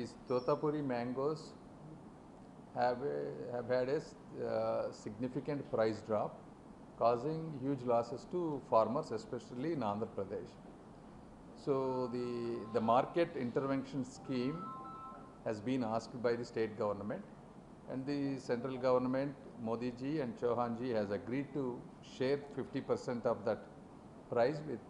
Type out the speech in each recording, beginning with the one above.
these Totapuri mangoes have, have had a significant price drop, causing huge losses to farmers, especially in Andhra Pradesh. So the market intervention scheme has been asked by the state government, and the central government, Modi ji and Chauhan ji, has agreed to share 50% of that price with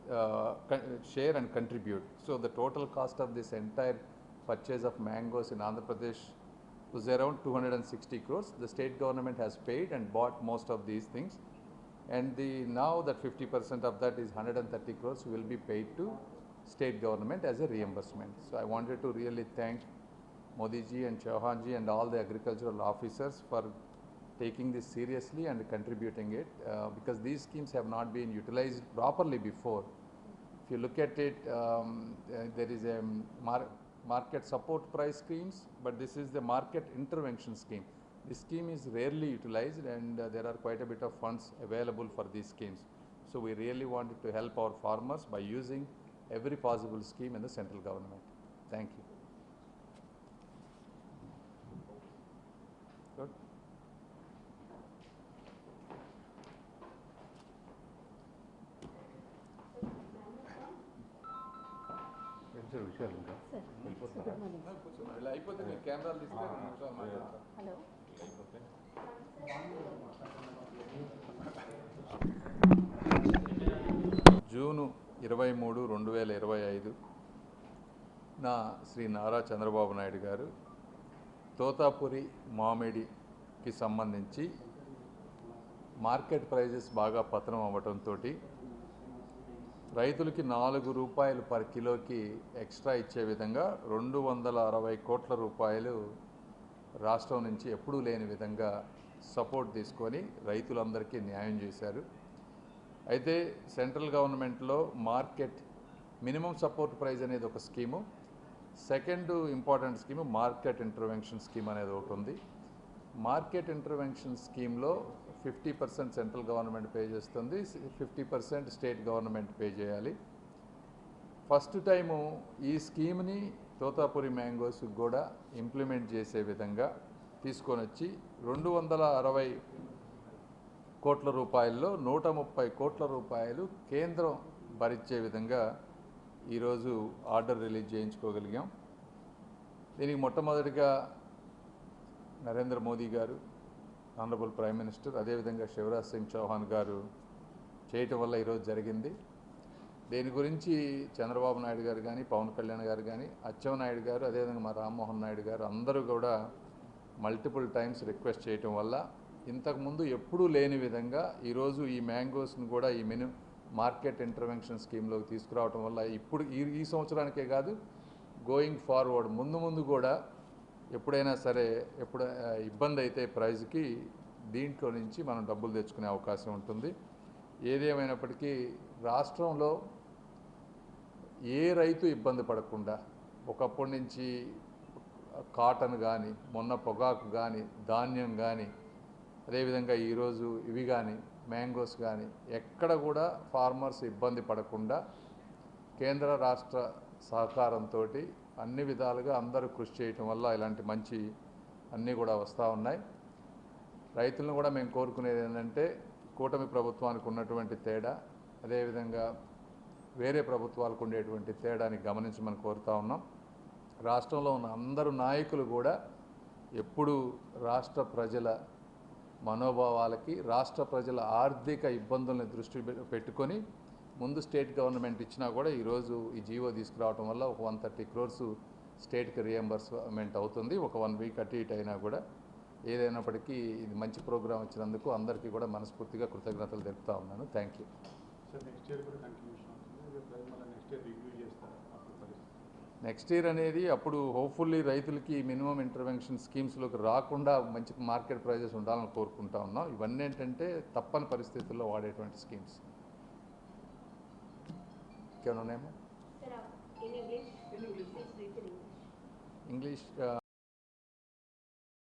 share and contribute. So the total cost of this entire purchase of mangoes in Andhra Pradesh was around 260 crores. The state government has paid and bought most of these things, and now that 50% of that is 130 crores will be paid to state government as a reimbursement. So I wanted to really thank Modi ji and Chauhan ji and all the agricultural officers for taking this seriously and contributing it, because these schemes have not been utilized properly before. If you look at it, there is a market support price schemes, but this is the market intervention scheme. This scheme is rarely utilized, and there are quite a bit of funds available for these schemes. So we really wanted to help our farmers by using every possible scheme in the central government. Thank you. Good. Hello June 23, 2025 నా శ్రీ నారా చంద్రబాబు నాయుడు గారు తోతాపురి మామిడికి సంబంధించి market prices బాగా పతనం అవ్వడంతో రైతులకి 4 రూపాయలు per కిలోకి extra ఇచ్చే విధంగా 260 కోట్ల రూపాయలు రాష్ట్రం నుంచి ఎప్పుడూ లేని విధంగా సపోర్ట్ తీసుకొని రైతులందరికీ న్యాయం చేశారు. అయితే సెంట్రల్ గవర్నమెంట్లో మార్కెట్ మినిమం సపోర్ట్ ప్రైస్ అనేది ఒక scheme, second important scheme market intervention scheme అనేది ఒకటి ఉంది. మార్కెట్ ఇంటర్వెన్షన్ స్కీమ్లో 50% సెంట్రల్ గవర్నమెంట్ పే చేస్తుంది, 50% స్టేట్ గవర్నమెంట్ పే చేయాలి. ఫస్ట్ టైము ఈ స్కీమ్ని తోతాపురి మ్యాంగోస్ కూడా ఇంప్లిమెంట్ చేసే విధంగా తీసుకొని వచ్చి 260 కోట్ల రూపాయల్లో 130 కోట్ల రూపాయలు కేంద్రం భరించే విధంగా ఈరోజు ఆర్డర్ రిలీజ్ చేయించుకోగలిగాం. దీనికి మొట్టమొదటిగా నరేంద్ర మోదీ గారు, ఆనరబుల్ ప్రైమ్ మినిస్టర్, అదేవిధంగా శివరాజ్ సింగ్ చౌహాన్ గారు చేయటం వల్ల ఈరోజు జరిగింది. దీని గురించి చంద్రబాబు నాయుడు గారు కానీ, పవన్ కళ్యాణ్ గారు కానీ, అచ్చెన్నాయుడు గారు, అదేవిధంగా మా రామ్మోహన్ నాయుడు గారు అందరూ కూడా మల్టిపుల్ టైమ్స్ రిక్వెస్ట్ చేయటం వల్ల ఇంతకుముందు ఎప్పుడూ లేని విధంగా ఈరోజు ఈ మ్యాంగోస్ని కూడా ఈ మార్కెట్ ఇంటర్వెన్షన్ స్కీమ్లోకి తీసుకురావటం వల్ల ఇప్పుడు ఈ సంవత్సరానికే కాదు, గోయింగ్ ఫార్వర్డ్ ముందు కూడా ఎప్పుడైనా సరే ఇబ్బంది అయితే ప్రైజ్కి దీంట్లో నుంచి మనం డబ్బులు తెచ్చుకునే అవకాశం ఉంటుంది. ఏదేమైనప్పటికీ రాష్ట్రంలో ఏ రైతు ఇబ్బంది పడకుండా ఒకప్పటి నుంచి కాటన్ కానీ, మొన్న పొగాకు కానీ, ధాన్యం కానీ, అదేవిధంగా ఈరోజు ఇవి కానీ మ్యాంగోస్ కానీ ఎక్కడ కూడా ఫార్మర్స్ ఇబ్బంది పడకుండా కేంద్ర రాష్ట్ర సహకారంతో అన్ని విధాలుగా అందరూ కృషి చేయటం వల్ల ఇలాంటి మంచి అన్నీ కూడా వస్తూ ఉన్నాయి. రైతులను కూడా మేము కోరుకునేది ఏంటంటే కూటమి ప్రభుత్వానికి ఉన్నటువంటి తేడా, అదేవిధంగా వేరే ప్రభుత్వాలకు ఉండేటువంటి తేడాని గమనించమని కోరుతూ ఉన్నాం. రాష్ట్రంలో ఉన్న అందరూ నాయకులు కూడా ఎప్పుడు రాష్ట్ర ప్రజల మనోభావాలకి, రాష్ట్ర ప్రజల ఆర్థిక ఇబ్బందుల్ని దృష్టి పెట్టుకొని ముందు స్టేట్ గవర్నమెంట్ ఇచ్చినా కూడా ఈరోజు ఈ జీవో తీసుకురావడం వల్ల ఒక 130 crores స్టేట్కి రియంబర్స్మెంట్ అవుతుంది. ఒక 1 week అటు ఇటు అయినా కూడా ఏదైనప్పటికీ ఇది మంచి ప్రోగ్రాం వచ్చినందుకు అందరికీ కూడా మనస్ఫూర్తిగా కృతజ్ఞతలు తెలుపుతా ఉన్నాను. Thank you. నెక్స్ట్ ఇయర్ అనేది అప్పుడు హోప్ఫుల్లీ రైతులకి మినిమం ఇంటర్వెన్షన్ స్కీమ్స్లోకి రాకుండా మంచి మార్కెట్ ప్రైజెస్ ఉండాలని కోరుకుంటా ఉన్నాం. ఇవన్నీ ఏంటంటే తప్పని పరిస్థితుల్లో వాడేటువంటి స్కీమ్స్. ఇంకేమైనా ఉన్నాయేమో? ఇంగ్లీష్